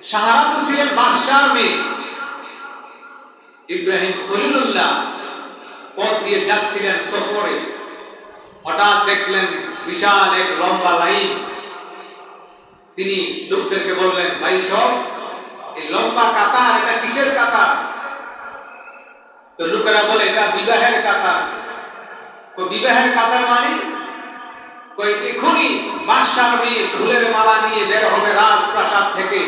সাহারা তো ছিলেন বাদশার মেয়ে। ইব্রাহিম খলিলুল্লাহ পথ দিয়ে যাচ্ছিলেন সফরে, হঠাৎ দেখলেন বিশাল এক লম্বা লাইন। তিনি লোকদেরকে বললেন, ভাই সব এই লম্বা কাতার, এটা কিসের কাতার? তো লোকেরা বলে এটা বিবাহের কাতার। বিবাহের কাতার মানে এখনই বাদশার মেয়ে ফুলের মালা নিয়ে বের হবে রাজপ্রাসাদ থেকে।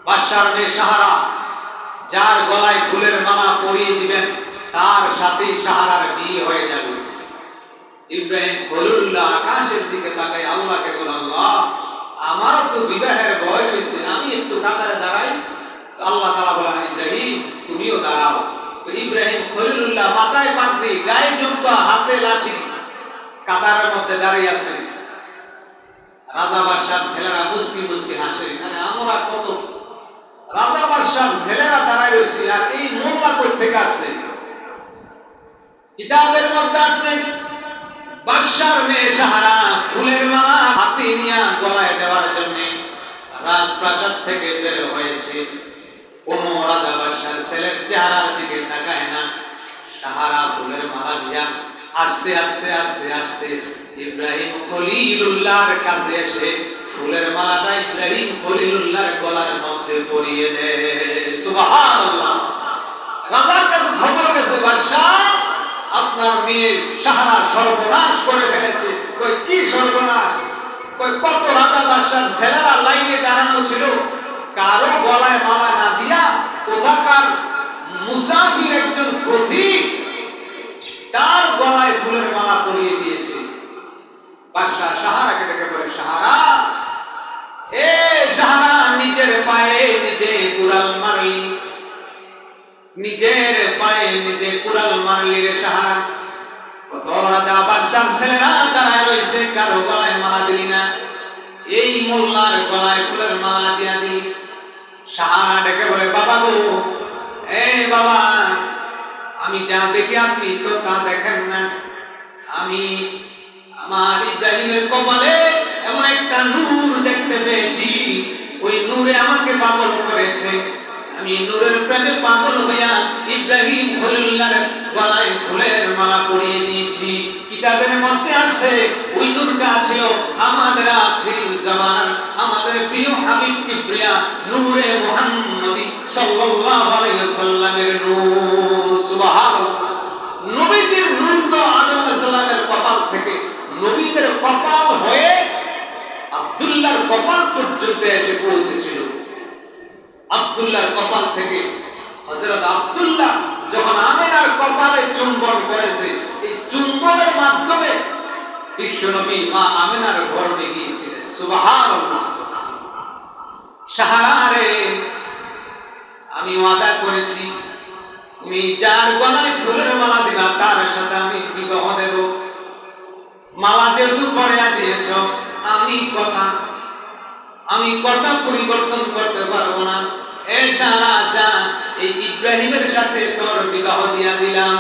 বাদশার মেয়ে সাহারা, যার গলায় ফুলের মালা পরিয়ে দিবেন তার সাথে সাহারার বিয়ে হয়ে যাবে। ইব্রাহিম খলিলুল্লাহ আকাশের দিকে তাকায় আল্লাহকে বলে, আল্লাহ আমারও তো বিবাহের বয়স হয়েছে, আমি একটু কাতারে দাঁড়াই। আল্লাহ তাআলা বলেন, ইব্রাহিম তুমিও দাঁড়াও। তো ইব্রাহিম খলিলুল্লাহ মাথায় পাগড়ি, গায়ে জুব্বা, হাতে লাঠি, কাতারের মধ্যে দাঁড়িয়ে আছেন। রাজা বাদশার ছেলেরা মুস্কি মুস্কি হাসে, মানে আমরা কত রাজা বাদশার ছেলেরা দাঁড়ায় রয়েছে, আর এই মোল্লা কই থেকে আসছে? কিতাবের মধ্যে আসছে বাদশার মেয়ে সাহারা ফুলের মালা হাতে নিয়ে গলায় দেওয়ার জন্য রাজপ্রাসাদ থেকে বের হয়েছে। কোন রাজা বাদশার ছেলের চেহারার দিকে তাকায় না। সাহারা ফুলের মালা দিয়া আস্তে আস্তে আস্তে আস্তে ইব্রাহিম খলিলুল্লাহর কাছে এসে ফুলের মালাটা ইব্রাহিম খলিলুল্লাহর গলার মধ্যে পরিয়ে দেয়। সুবহানাল্লাহ। রাজার কাছে খবর গেছে, বাদশা আপনার মেয়ে সাহারা সর্বনাশ করে ফেলেছে। কই কি সর্বনাশ? কই কত রাজা বাদশার ছেলেরা লাইনে দাঁড়ানো ছিল, কারো গলায় মালা না দিয়া কোথাকার মুসাফির একজন পথিক তার গলায় ফুলের মালা পরিয়ে দিয়েছে। বাদশা সাহারাকে ডেকে বলে, সাহারা এ সাহারা, নিজের পায়ে নিজে কুড়াল মারলি, নিজের পায়ে নিজে কুড়াল মারলি রে সাহারা। কত রাজা বাদশার ছেলেরা দাঁড়ায় রয়েছে, কারো গলায় মালা দিলি না, এই মোল্লার গলায় ফুলের মালা দিয়া দিলি। সাহারা ডেকে বলে, বাবা গো, এই বাবা, আমি যা দেখি আপনি তো তা দেখেন না। আমি আমার ইব্রাহিমের কপালে এমন একটা নূর দেখতে পেয়েছি, ওই নূরে আমাকে পাগল করেছে। আমি নূরের প্রেমে পাগল হইয়া ইব্রাহিম খলিলুল্লাহর গলায় ফুলের মালা পরিয়ে দিয়েছি। কিতাবের মধ্যে আছে ওই নূরটা ছিল আমাদের আখিরি জামান, আমাদের প্রিয় হাবিব কিবরিয়া নূরে মুহাম্মদী সাল্লাল্লাহু আলাইহি ওয়াসাল্লামের নূর। সুবহানাল্লাহ। নবীজির নূর তো আদম আলাইহিস সালামের কপাল থেকে নবীদের কপাল হয়ে আব্দুল্লাহর কপাল পর্যন্ত এসে পৌঁছেছিল। আব্দুল্লাহর কপাল থেকে হযরত আব্দুল্লাহ যখন আমিনার কপালে চুম্বন করেছে, এই চুম্বনের মাধ্যমে বিশ্বনবী মা আমিনার গর্ভে গিয়েছিলেন। সুবহানাল্লাহ। সাহারা রে, আমি ওয়াদা করেছি তুমি যার গলায় ফুলের মালা দিবা তার সাথে আমি বিবাহ দেব। মালা যেহেতু পরিয়ে দিয়েছ, আমি কথা পরিবর্তন করতে পারবো না। এ সাহারা যা, এই ইব্রাহিমের সাথে তোর বিবাহ দিয়া দিলাম।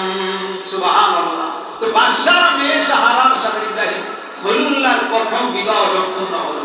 সুবহানাল্লাহ। তো বাদশার মেয়ে সাহারার সাথে ইব্রাহিম খলিলুল্লাহর প্রথম বিবাহ সম্পন্ন হলো।